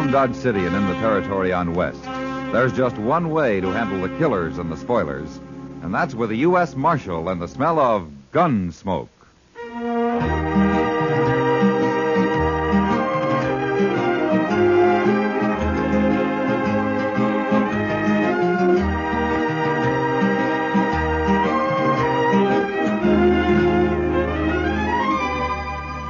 around Dodge City and in the territory on West, there's just one way to handle the killers and the spoilers, and that's with a U.S. Marshal and the smell of Gunsmoke.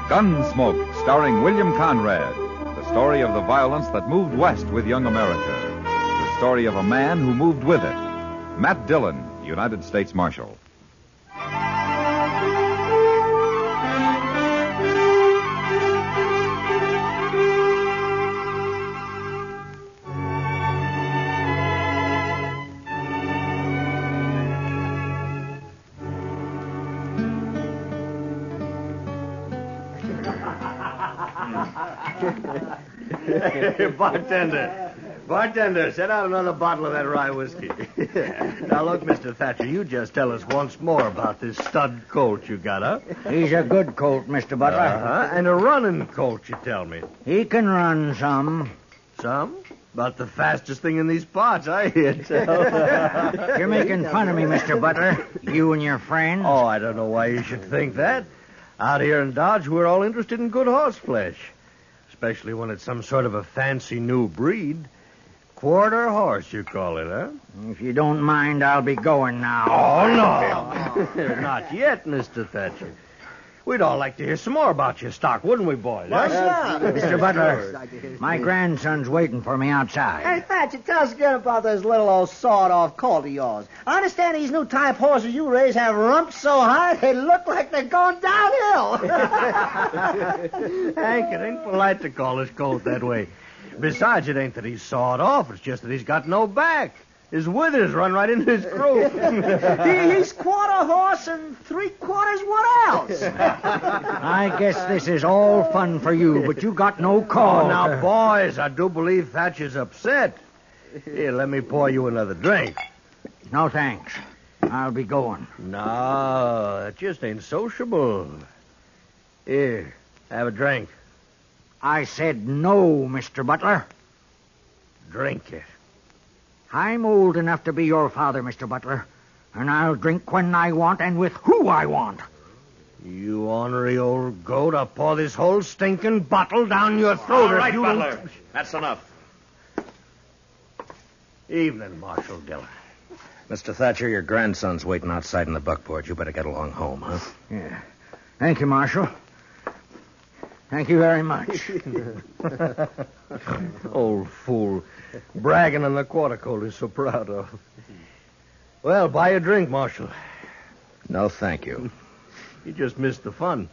Gunsmoke, starring William Conrad. The story of the violence that moved west with young America. The story of a man who moved with it. Matt Dillon, United States Marshal. Hey, bartender, set out another bottle of that rye whiskey. Now, look, Mr. Thatcher, you just tell us once more about this stud colt you got, huh? He's a good colt, Mr. Butler. And a running colt, you tell me. He can run some. Some? About the fastest thing in these parts, I hear tell. You're making fun of me, Mr. Butler. You and your friends. Oh, I don't know why you should think that. Out here in Dodge, we're all interested in good horse flesh. Especially when it's some sort of a fancy new breed. Quarter horse, you call it, huh? If you don't mind, I'll be going now. Oh, no. Not yet, Mr. Thatcher. We'd all like to hear some more about your stock, wouldn't we, boys? Mr. Butler, my grandson's waiting for me outside. Hey, Thatcher, tell us again about this little old sawed-off colt of yours. I understand these new type horses you raise have rumps so high they look like they're going downhill. Hank, it ain't polite to call this colt that way. Besides, it ain't that he's sawed off. It's just that he's got no back. His withers run right into his croup. He's quarter horse and three-quarters what else? I guess this is all fun for you, but you got no call. Oh, now, boys, I do believe Thatcher's upset. Here, let me pour you another drink. No, thanks. I'll be going. No, that just ain't sociable. Here, have a drink. I said no, Mr. Butler. Drink it. I'm old enough to be your father, Mr. Butler, and I'll drink when I want and with who I want. You ornery old goat, I'll pour this whole stinking bottle down your throat. All right, Butler. That's enough. Evening, Marshal Dillon. Mr. Thatcher, your grandson's waiting outside in the buckboard. You better get along home, huh? Yeah. Thank you, Marshal. Thank you very much. Old fool. Bragging on the quarter colt he's so proud of. Well, buy a drink, Marshal. No, thank you. You just missed the fun.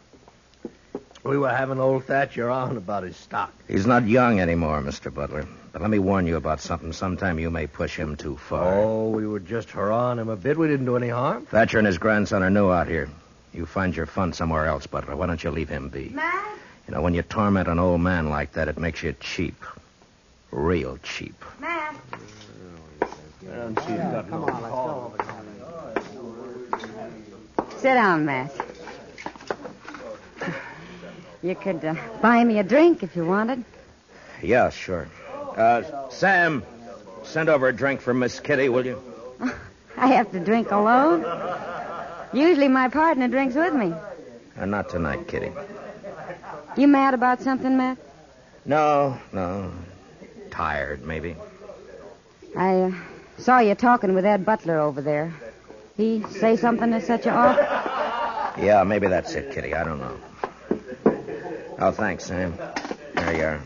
We were having old Thatcher on about his stock. He's not young anymore, Mr. Butler. But let me warn you about something. Sometime you may push him too far. Oh, we were just hurrahing him a bit. We didn't do any harm. Thatcher and his grandson are new out here. You find your fun somewhere else, Butler. Why don't you leave him be? Matt? You know, when you torment an old man like that, it makes you cheap. Real cheap. Matt? Come on, let's go over there. Sit down, Matt. You could buy me a drink if you wanted. Yeah, sure. Sam, send over a drink for Miss Kitty, will you? I have to drink alone. Usually my partner drinks with me. Not tonight, Kitty. You mad about something, Matt? No. Tired, maybe. I saw you talking with Ed Butler over there. He say something to set you off? Yeah, maybe that's it, Kitty. I don't know. Oh, thanks, Sam. There you are.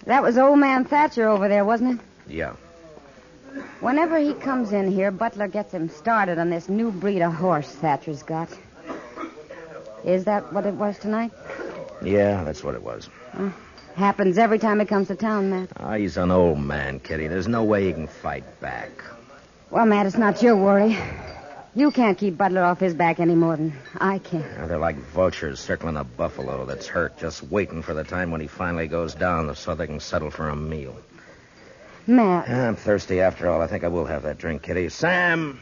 That was old man Thatcher over there, wasn't it? Yeah. Whenever he comes in here, Butler gets him started on this new breed of horse Thatcher's got. Is that what it was tonight? Yeah, that's what it was. Happens every time he comes to town, Matt. He's an old man, Kitty. There's no way he can fight back. Well, Matt, it's not your worry. You can't keep Butler off his back any more than I can. They're like vultures circling a buffalo that's hurt, just waiting for the time when he finally goes down so they can settle for a meal. Matt. I'm thirsty after all. I think I will have that drink, Kitty. Sam!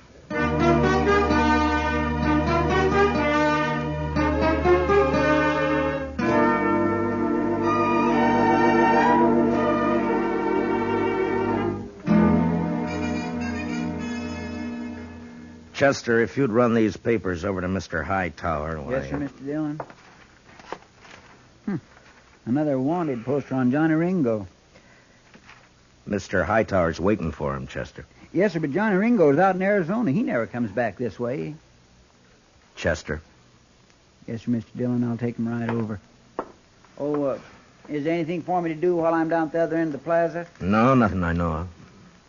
Chester, if you'd run these papers over to Mr. Hightower. Yes, sir, Mr. Dillon. Another wanted poster on Johnny Ringo. Mr. Hightower's waiting for him, Chester. Yes, sir, but Johnny Ringo's out in Arizona. He never comes back this way. Chester. Yes, sir, Mr. Dillon. I'll take him right over. Oh, is there anything for me to do while I'm down at the other end of the plaza? No, nothing I know of.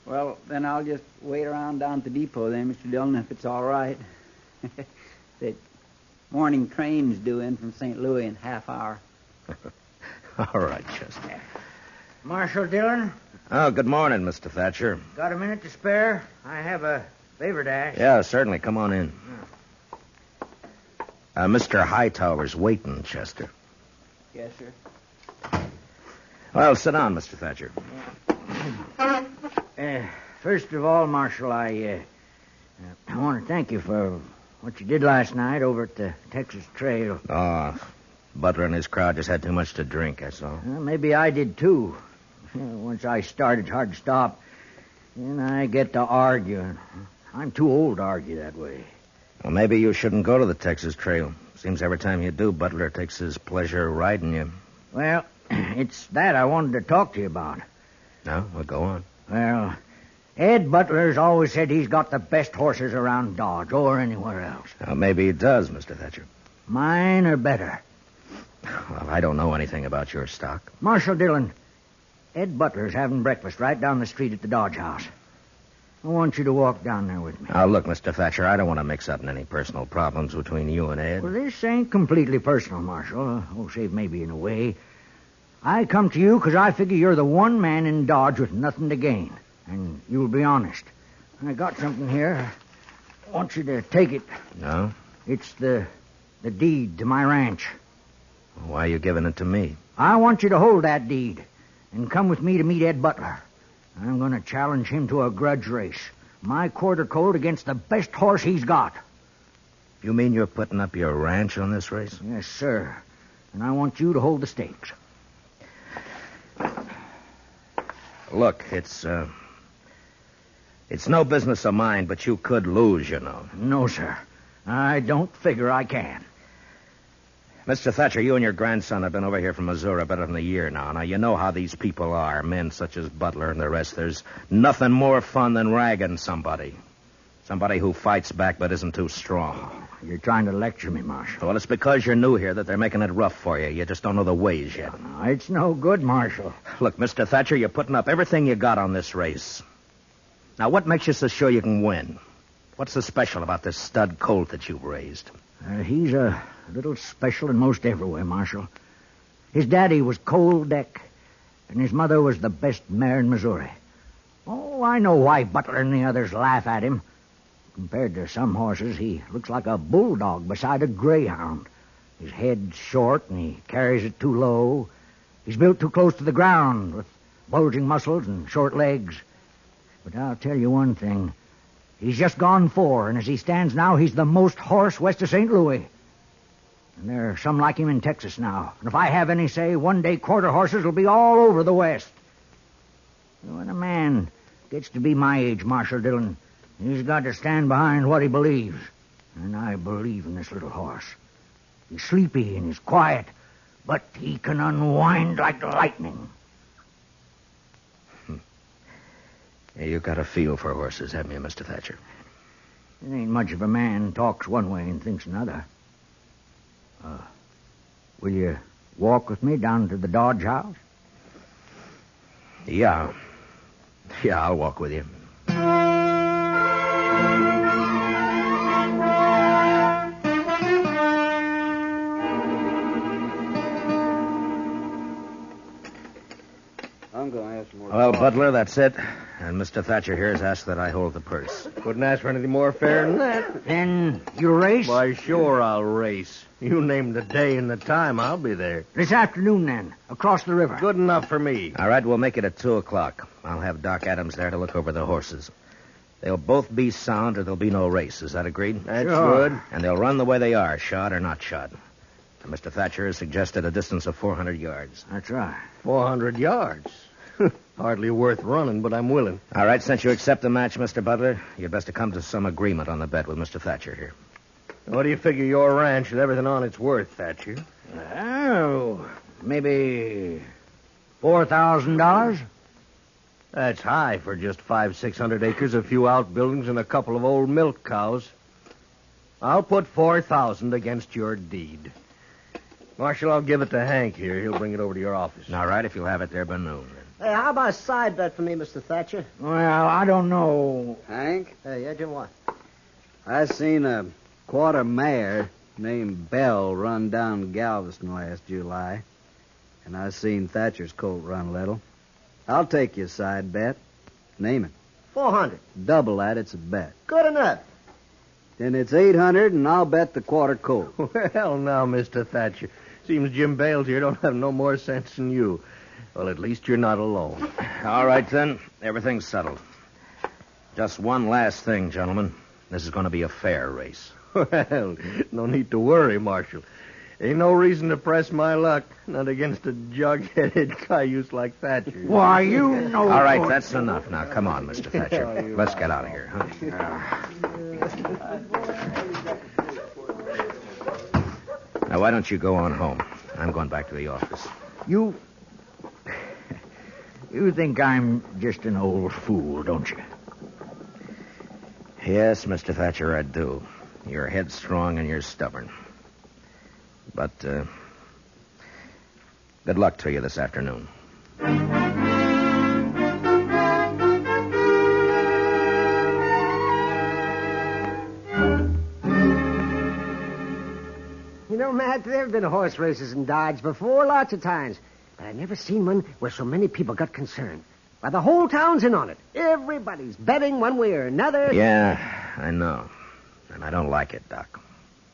Well, then I'll just wait around down at the depot then, Mr. Dillon, if it's all right. The morning train's due in from St. Louis in half hour. All right, Chester. Marshal Dillon, Oh, good morning, Mr. Thatcher. got a minute to spare? I have a favor to ask. Yeah, certainly. Come on in. Mr. Hightower's waiting, Chester. Yes, sir. Well, sit down, Mr. Thatcher. First of all, Marshal, I want to thank you for what you did last night over at the Texas Trail. Oh, Butler and his crowd just had too much to drink, that's all. Well, maybe I did, too. Once I started, it's hard to stop. And I get to arguing. I'm too old to argue that way. Well, maybe you shouldn't go to the Texas Trail. Seems every time you do, Butler takes his pleasure riding you. Well, it's that I wanted to talk to you about. No? Well, go on. Well, Ed Butler's always said he's got the best horses around Dodge or anywhere else. Well, maybe he does, Mr. Thatcher. Mine are better. Well, I don't know anything about your stock. Marshal Dillon, Ed Butler's having breakfast right down the street at the Dodge House. I want you to walk down there with me. Now, look, Mr. Thatcher, I don't want to mix up in any personal problems between you and Ed. Well, this ain't completely personal, Marshal. Save maybe in a way. I come to you because I figure you're the one man in Dodge with nothing to gain. And you'll be honest. I got something here. I want you to take it. No? It's the deed to my ranch. Why are you giving it to me? I want you to hold that deed and come with me to meet Ed Butler. I'm going to challenge him to a grudge race. My quarter colt against the best horse he's got. You mean you're putting up your ranch on this race? Yes, sir. And I want you to hold the stakes. Look, it's no business of mine, but you could lose, you know. No, sir. I don't figure I can. Mr. Thatcher, you and your grandson have been over here from Missouri better than a year now. Now, you know how these people are, men such as Butler and the rest. There's nothing more fun than ragging somebody. Somebody who fights back but isn't too strong. You're trying to lecture me, Marshal. Well, it's because you're new here that they're making it rough for you. You just don't know the ways yet. No, it's no good, Marshal. Look, Mr. Thatcher, you're putting up everything you got on this race. Now, what makes you so sure you can win? What's so special about this stud colt that you've raised? He's a little special in most every way, Marshal. His daddy was Cold Deck, and his mother was the best mare in Missouri. Oh, I know why Butler and the others laugh at him. Compared to some horses, he looks like a bulldog beside a greyhound. His head's short, and he carries it too low. He's built too close to the ground, with bulging muscles and short legs. But I'll tell you one thing. He's just gone 4, and as he stands now, he's the most horse west of St. Louis. And there are some like him in Texas now. And if I have any say, one day quarter horses will be all over the West. When a man gets to be my age, Marshal Dillon, he's got to stand behind what he believes. And I believe in this little horse. He's sleepy and he's quiet, but he can unwind like lightning. Yeah, you got a feel for horses, haven't you, Mr. Thatcher? It ain't much of a man talks one way and thinks another. Will you walk with me down to the Dodge House? Yeah. Yeah, I'll walk with you. I'm going to ask more. Well, Butler, that's it. And Mr. Thatcher here has asked that I hold the purse. Couldn't ask for anything more fair than that. Then you race? Why, sure I'll race. You name the day and the time, I'll be there. This afternoon, then, across the river. Good enough for me. All right, we'll make it at 2 o'clock. I'll have Doc Adams there to look over the horses. They'll both be sound or there'll be no race. Is that agreed? That's Sure. good. And they'll run the way they are, shod or not shod. Mr. Thatcher has suggested a distance of 400 yards. That's right. 400 yards. Hardly worth running, but I'm willing. All right, since you accept the match, Mr. Butler, you'd best to come to some agreement on the bet with Mr. Thatcher here. What do you figure your ranch and everything on it's worth, Thatcher? Oh, maybe $4,000? That's high for just 500-600 acres, a few outbuildings, and a couple of old milk cows. I'll put 4,000 against your deed. Marshal, I'll give it to Hank here. He'll bring it over to your office. All right, if you'll have it there by noon. Hey, how about a side bet for me, Mr. Thatcher? Well, I don't know. Hank, Hey, yeah, Jim, what? I seen a quarter mare named Belle run down Galveston last July, and I seen Thatcher's colt run a little. I'll take your side bet. Name it. 400. Double that, it's a bet. Good enough. Then it's 800, and I'll bet the quarter colt. Well, now, Mr. Thatcher. Seems Jim Bales here don't have no more sense than you. Well, at least you're not alone. All right, then. Everything's settled. Just one last thing, gentlemen. This is going to be a fair race. Well, no need to worry, Marshal. Ain't no reason to press my luck, not against a jug-headed cayuse like Thatcher. Why, you know... All right, that's enough. Now, come on, Mr. Thatcher. Let's get out of here, huh? Now, why don't you go on home? I'm going back to the office. You think I'm just an old fool, don't you? Yes, Mr. Thatcher, I do. You're headstrong and you're stubborn. But, good luck to you this afternoon. You know, Matt, there have been horse races in Dodge before, lots of times. But I've never seen one where so many people got concerned. Why, the whole town's in on it. Everybody's betting one way or another. Yeah, I know. And I don't like it, Doc.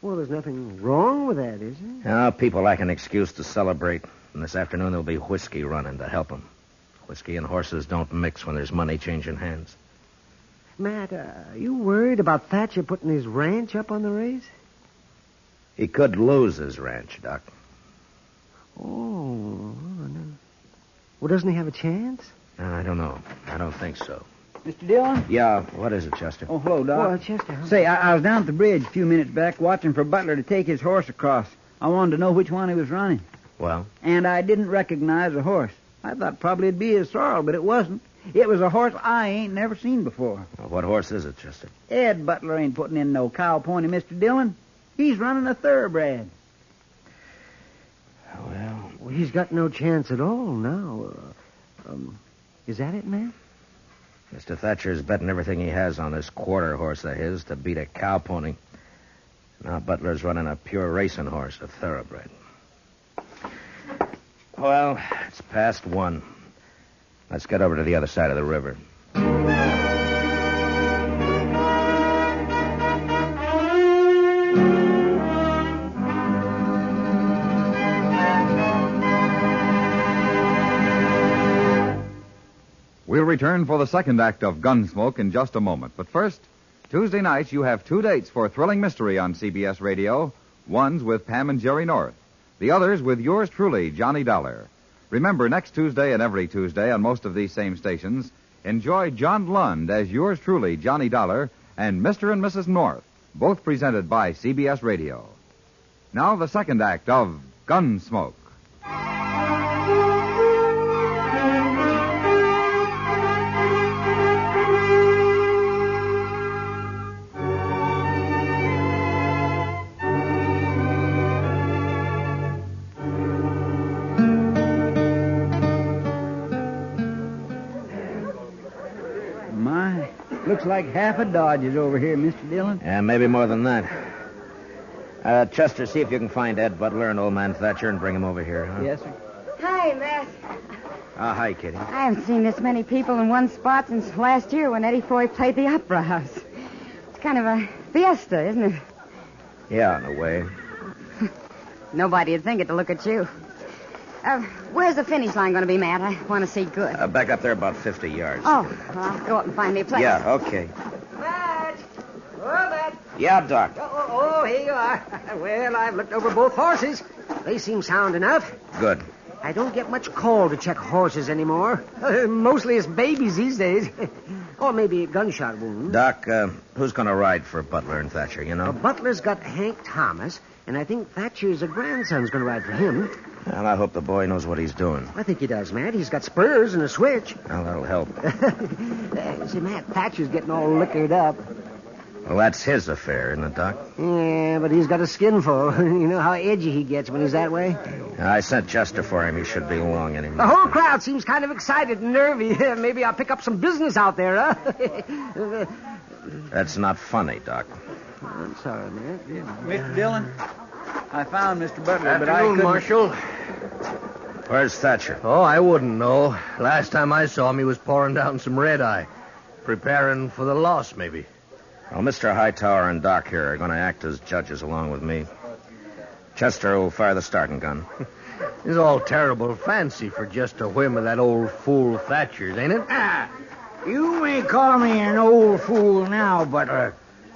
Well, there's nothing wrong with that, is there? Now, people lack an excuse to celebrate. And this afternoon there'll be whiskey running to help them. Whiskey and horses don't mix when there's money changing hands. Matt, are you worried about Thatcher putting his ranch up on the race? He could lose his ranch, Doc. Oh, no. Well, doesn't he have a chance? I don't know. I don't think so. Mr. Dillon? Yeah, what is it, Chester? Oh, hello, Doc. Well, Chester, huh? Say, I was down at the bridge a few minutes back watching for Butler to take his horse across. I wanted to know which one he was running. Well? And I didn't recognize the horse. I thought probably it'd be his sorrel, but it wasn't. It was a horse I ain't never seen before. Well, what horse is it, Chester? Ed Butler ain't putting in no cow pony, Mr. Dillon. He's running a thoroughbred. Well, he's got no chance at all now. Is that it, man? Mr. Thatcher's betting everything he has on this quarter horse of his to beat a cow pony. Now Butler's running a pure racing horse, a thoroughbred. Well, it's past 1. Let's get over to the other side of the river. We'll return for the second act of Gunsmoke in just a moment. But first, Tuesday nights you have 2 dates for thrilling mystery on CBS Radio. One's with Pam and Jerry North. The other's with yours truly, Johnny Dollar. Remember, next Tuesday and every Tuesday on most of these same stations, enjoy John Lund as yours truly, Johnny Dollar, and Mr. and Mrs. North, both presented by CBS Radio. Now the second act of Gunsmoke. Looks like half a Dodge is over here, Mr. Dillon. Yeah, maybe more than that. Chester, see if you can find Ed Butler and old man Thatcher and bring him over here, huh? Yes, sir. Hi, Matt. Hi, Kitty. I haven't seen this many people in one spot since last year when Eddie Foy played the Opera House. It's kind of a fiesta, isn't it? Yeah, in a way. Nobody'd think it to look at you. Where's the finish line going to be, Matt? I want to see good. Back up there about 50 yards. Oh, well, I'll go up and find me a place. Yeah, okay. Matt! Oh, Matt! Yeah, Doc. Oh, here you are. Well, I've looked over both horses. They seem sound enough. Good. I don't get much call to check horses anymore. Mostly it's babies these days. Or maybe a gunshot wound. Doc, who's going to ride for Butler and Thatcher, you know? Butler's got Hank Thomas, and I think Thatcher's grandson's going to ride for him. Well, I hope the boy knows what he's doing. I think he does, Matt. He's got spurs and a switch. Well, that'll help. See, Matt, Thatcher's getting all liquored up. Well, that's his affair, isn't it, Doc? Yeah, but he's got a skin full. You know how edgy he gets when he's that way? I sent Chester for him. He should be along any The minute. whole crowd seems kind of excited and nervy. Maybe I'll pick up some business out there, huh? That's not funny, Doc. I'm sorry, Matt. Mr. Dillon, I found Mr. Butler, but I Afternoon, couldn't... Marshal. Where's Thatcher? Oh, I wouldn't know. Last time I saw him, he was pouring down some red-eye. Preparing for the loss, maybe. Well, Mr. Hightower and Doc here are going to act as judges along with me. Chester will fire the starting gun. It's all terrible fancy for just a whim of that old fool Thatcher's, ain't it? You may call me an old fool now, Butler,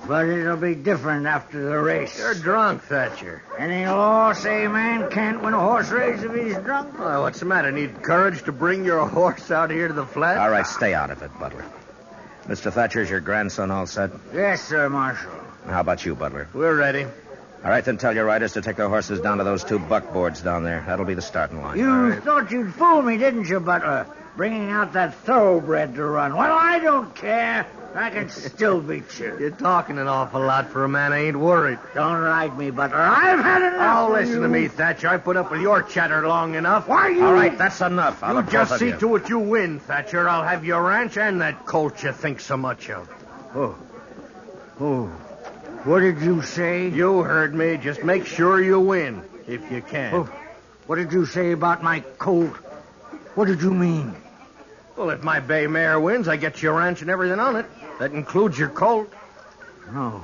but it'll be different after the race. You're drunk, Thatcher. Any law say a man can't win a horse race if he's drunk? Oh, what's the matter? Need courage to bring your horse out here to the flat? All right, stay out of it, Butler. Mr. Thatcher's your grandson all set? Yes, sir, Marshal. How about you, Butler? We're ready. All right, then tell your riders to take their horses down to those 2 buckboards down there. That'll be the starting line. You thought you'd fool me, didn't you, Butler? Bringing out that thoroughbred to run. Well, I don't care. I can still beat you. You're talking an awful lot for a man I ain't worried. Don't ride me, Butler. I've had enough. Oh, of listen you. to me, Thatcher. I put up with your chatter long enough. Why you... All right, that's enough. You just see to it you win, Thatcher. I'll have your ranch and that colt you think so much of. Oh. What did you say? You heard me. Just make sure you win, if you can. Oh, what did you say about my colt? What did you mean? Well, if my bay mare wins, I get your ranch and everything on it. That includes your colt. No,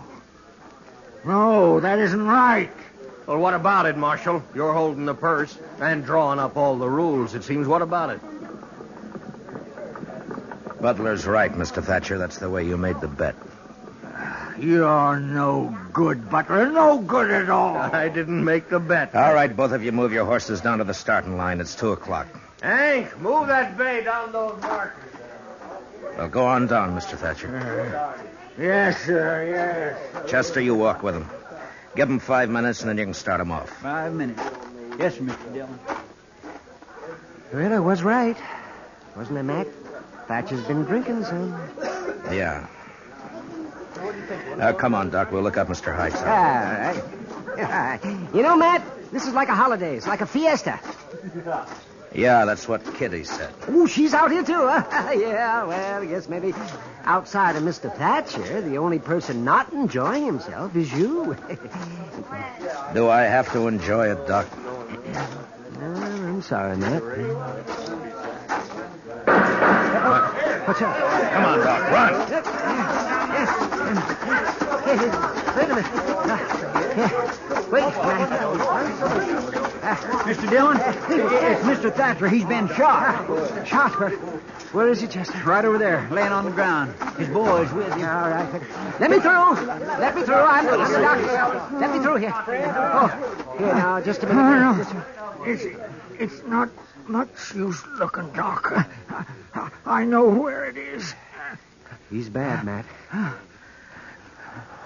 that isn't right. Well, what about it, Marshal? You're holding the purse and drawing up all the rules, it seems. What about it? Butler's right, Mr. Thatcher. That's the way you made the bet. You're no good, Butler. No good at all. I didn't make the bet. All right, both of you move your horses down to the starting line. It's 2 o'clock. Hank, move that bay down those markers. Well, go on down, Mr. Thatcher. Yes, sir, yes. Chester, you walk with him. Give him 5 minutes, and then you can start him off. 5 minutes. Yes, sir, Mr. Dillon. Well, I was right. Wasn't I, Mac? Thatcher's been drinking some. Yeah. Come on, Doc. We'll look up Mr. Hightower. All right. You know, Matt, this is like a holiday. It's like a fiesta. Yeah, that's what Kitty said. Ooh, she's out here, too, huh? Yeah, well, I guess maybe outside of Mr. Thatcher, the only person not enjoying himself is you. Do I have to enjoy it, Doc? I'm sorry, Matt. What's up? Come on, Doc. Run. Wait a minute. Wait. Mr. Dillon, it's Mr. Thatcher. He's been shot. Shot, but where is he, Chester? Right over there, laying on the ground. His boy's with him. All right. Let me through. Let me through. I'm the doctor. Let me through here. Oh, here now, just a minute. No. It's not much use looking, Doc. I know where it is. He's bad, Matt.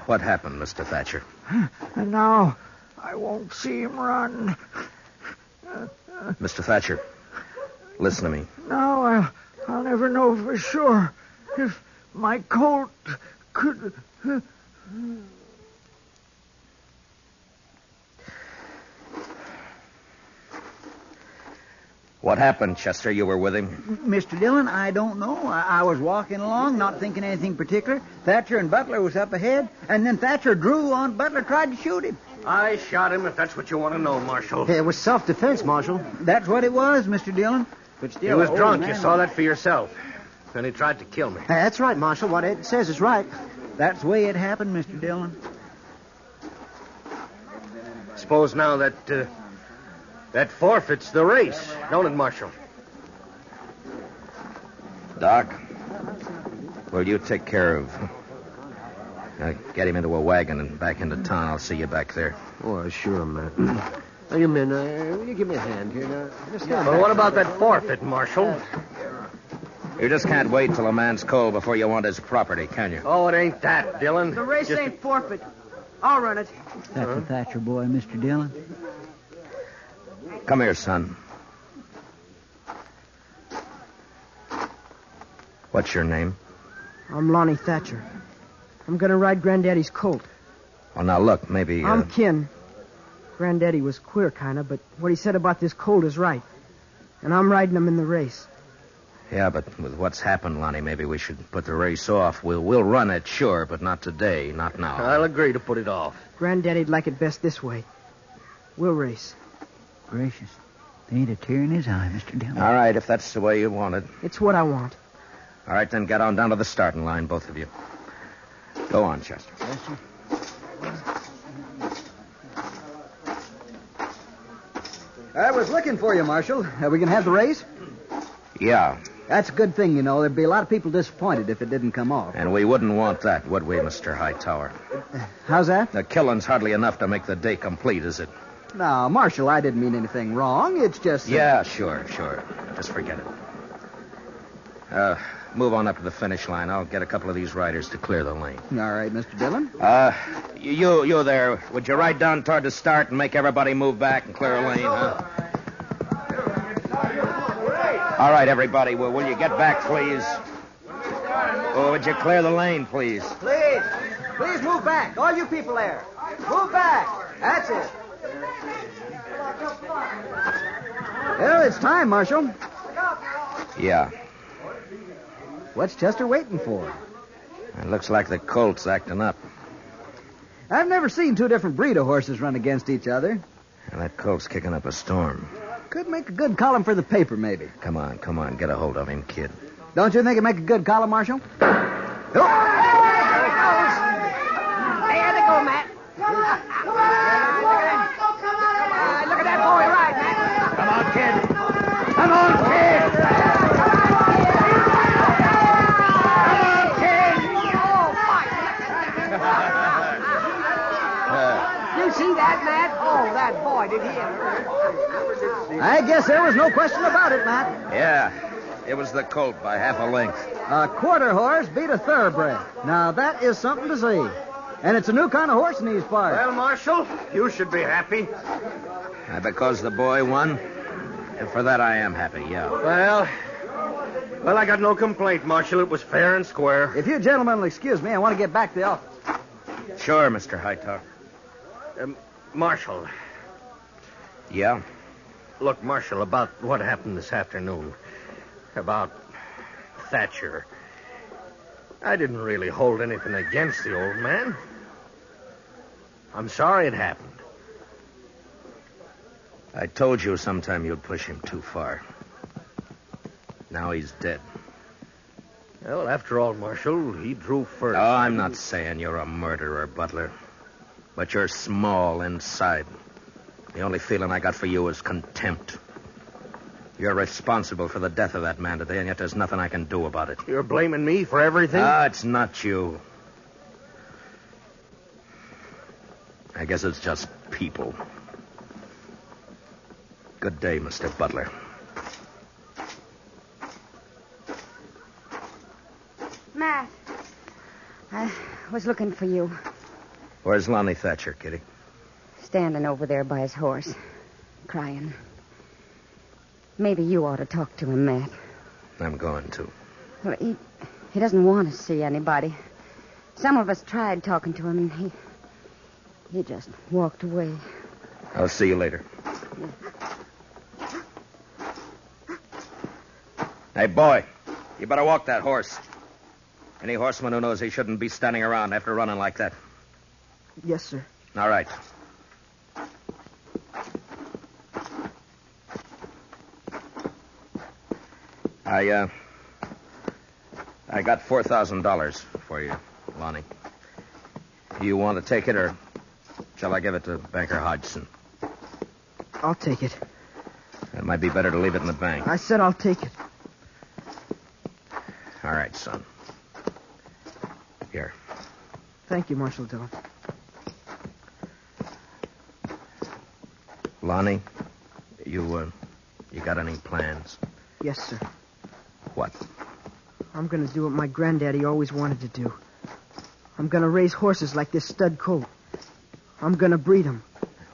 What happened, Mr. Thatcher? And now I won't see him run. Mr. Thatcher, listen to me. No, I'll never know for sure. If my colt could... What happened, Chester? You were with him? Mr. Dillon, I don't know. I was walking along, not thinking anything particular. Thatcher and Butler was up ahead, and then Thatcher drew on Butler, tried to shoot him. I shot him, if that's what you want to know, Marshal. It was self-defense, Marshal. That's what it was, Mr. Dillon. But still, He was old drunk. man- You saw that for yourself. Then he tried to kill me. That's right, Marshal. What Ed says is right. That's the way it happened, Mr. Dillon. Suppose now that forfeits the race, don't it, Marshal? Doc, will you take care of... get him into a wagon and back into town. I'll see you back there. Oh, sure, Matt. Now, you men, will you give me a hand here? Now, just get Well, what about that forfeit, Marshal? You just can't wait till a man's cold before you want his property, can you? Oh, it ain't that, Dillon. The race ain't forfeit. I'll run it. That's a Thatcher boy, Mr. Dillon. Come here, son. What's your name? I'm Lonnie Thatcher. I'm going to ride Granddaddy's colt. Well, now, look, maybe... I'm kin. Granddaddy was queer, kind of, but what he said about this colt is right. And I'm riding him in the race. Yeah, but with what's happened, Lonnie, maybe we should put the race off. We'll run it, sure, but not today, not now. I'll agree to put it off. Granddaddy'd like it best this way. We'll race. Gracious. There ain't a tear in his eye, Mr. Dillon. All right, if that's the way you want it. It's what I want. All right, then get on down to the starting line, both of you. Go on, Chester. Yes, sir. I was looking for you, Marshal. Are we going to have the race? Yeah, That's a good thing, you know. There'd be a lot of people disappointed if it didn't come off. and we wouldn't want that, would we, Mr. Hightower? How's that? The killing's hardly enough to make the day complete, is it? No, Marshal, I didn't mean anything wrong. It's just... Yeah, sure. Just forget it. Move on up to the finish line. I'll get a couple of these riders to clear the lane. All right, Mr. Dillon. You there. Would you ride down toward the start and make everybody move back and clear a lane, huh? All right, everybody. Well, will you get back, please? Oh, would you clear the lane, please? Please. Please move back. All you people there. Move back. That's it. Well, it's time, Marshal. Yeah. What's Chester waiting for? It looks like the colt's acting up. I've never seen two different breed of horses run against each other. And that colt's kicking up a storm. Could make a good column for the paper, maybe. Come on. Get a hold of him, kid. Don't you think it'd make a good column, Marshal? Hey, there they go, Matt. Look at that boy ride, Matt. Come on, kid. Come on, kid. You see that, Matt? Oh, that boy, did he ever. I guess there was no question about it, Matt. Yeah, it was the colt by half a length. A quarter horse beat a thoroughbred. Now, that is something to see. And it's a new kind of horse in these parts. Well, Marshal, you should be happy. Because the boy won? And for that I am happy, yeah. Well, I got no complaint, Marshal. It was fair and square. If you gentlemen will excuse me, I want to get back to the office. Sure, Mr. Hightower. Marshal. Yeah? Look, Marshal, about what happened this afternoon. About Thatcher. I didn't really hold anything against the old man. I'm sorry it happened. I told you sometime you'd push him too far. Now he's dead. Well, after all, Marshal, he drew first. Oh, I'm not saying you're a murderer, Butler. But you're small inside. The only feeling I got for you is contempt. You're responsible for the death of that man today, and yet there's nothing I can do about it. You're blaming me for everything? It's not you. I guess it's just people. Good day, Mr. Butler. Matt, I was looking for you. Where's Lonnie Thatcher, Kitty? Standing over there by his horse, crying. Maybe you ought to talk to him, Matt. I'm going to. Well, he doesn't want to see anybody. Some of us tried talking to him, and he just walked away. I'll see you later. Hey, boy, you better walk that horse. Any horseman who knows he shouldn't be standing around after running like that. Yes, sir. All right. I got $4,000 for you, Lonnie. You want to take it, or shall I give it to Banker Hodgson? I'll take it. It might be better to leave it in the bank. I said I'll take it. All right, son. Here. Thank you, Marshal Dillon. Lonnie, you got any plans? Yes, sir. What? I'm going to do what my granddaddy always wanted to do. I'm going to raise horses like this stud colt. I'm going to breed them.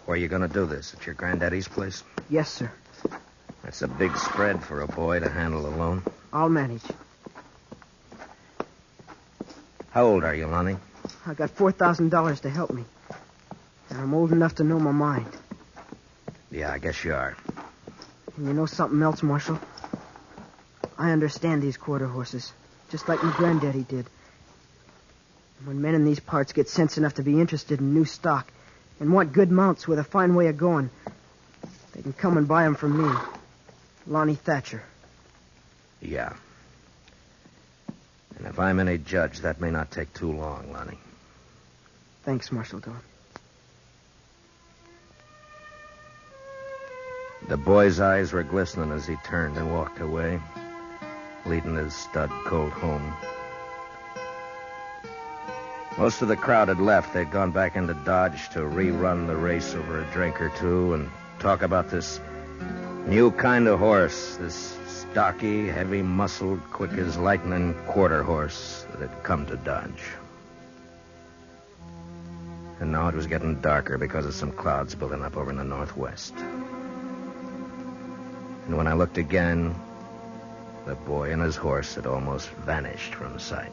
Where are you going to do this? At your granddaddy's place? Yes, sir. That's a big spread for a boy to handle alone. I'll manage. How old are you, Lonnie? I got $4,000 to help me. And I'm old enough to know my mind. Yeah, I guess you are. And you know something else, Marshal? I understand these quarter horses, just like my granddaddy did. And when men in these parts get sense enough to be interested in new stock and want good mounts with a fine way of going, they can come and buy them from me, Lonnie Thatcher. Yeah. And if I'm any judge, that may not take too long, Lonnie. Thanks, Marshal Dillon. The boy's eyes were glistening as he turned and walked away, leading his stud colt home. Most of the crowd had left. They'd gone back into Dodge to rerun the race over a drink or two and talk about this new kind of horse, this stocky, heavy-muscled, quick-as-lightning quarter horse that had come to Dodge. And now it was getting darker because of some clouds building up over in the northwest. And when I looked again, the boy and his horse had almost vanished from sight.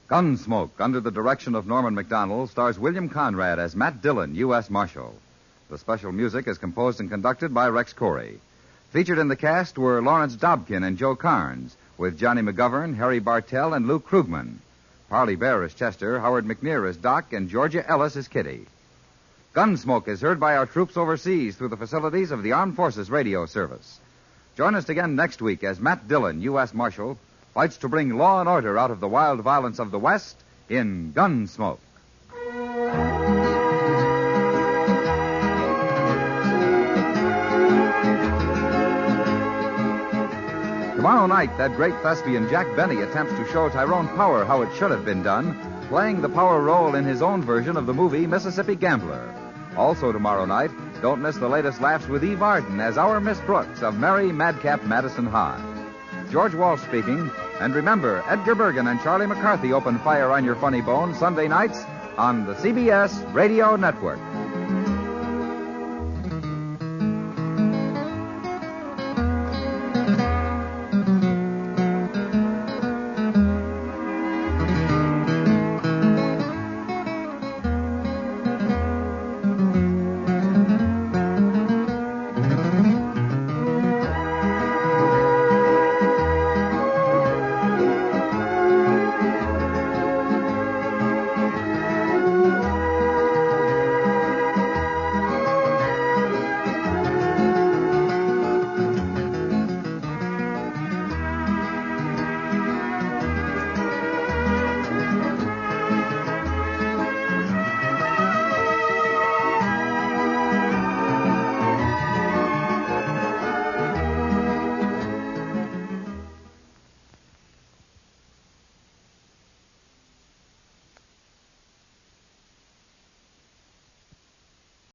Gunsmoke, under the direction of Norman MacDonald, stars William Conrad as Matt Dillon, U.S. Marshal. The special music is composed and conducted by Rex Corey. Featured in the cast were Lawrence Dobkin and Joe Carnes, with Johnny McGovern, Harry Bartell, and Luke Krugman. Parley Bear as Chester, Howard McNear as Doc, and Georgia Ellis as Kitty. Gunsmoke is heard by our troops overseas through the facilities of the Armed Forces Radio Service. Join us again next week as Matt Dillon, U.S. Marshal, fights to bring law and order out of the wild violence of the West in Gunsmoke. Tomorrow night, that great thespian Jack Benny attempts to show Tyrone Power how it should have been done, playing the Power role in his own version of the movie Mississippi Gambler. Also tomorrow night, don't miss the latest laughs with Eve Arden as our Miss Brooks of Merry Madcap Madison High. George Walsh speaking, and remember, Edgar Bergen and Charlie McCarthy open fire on your funny bone Sunday nights on the CBS Radio Network.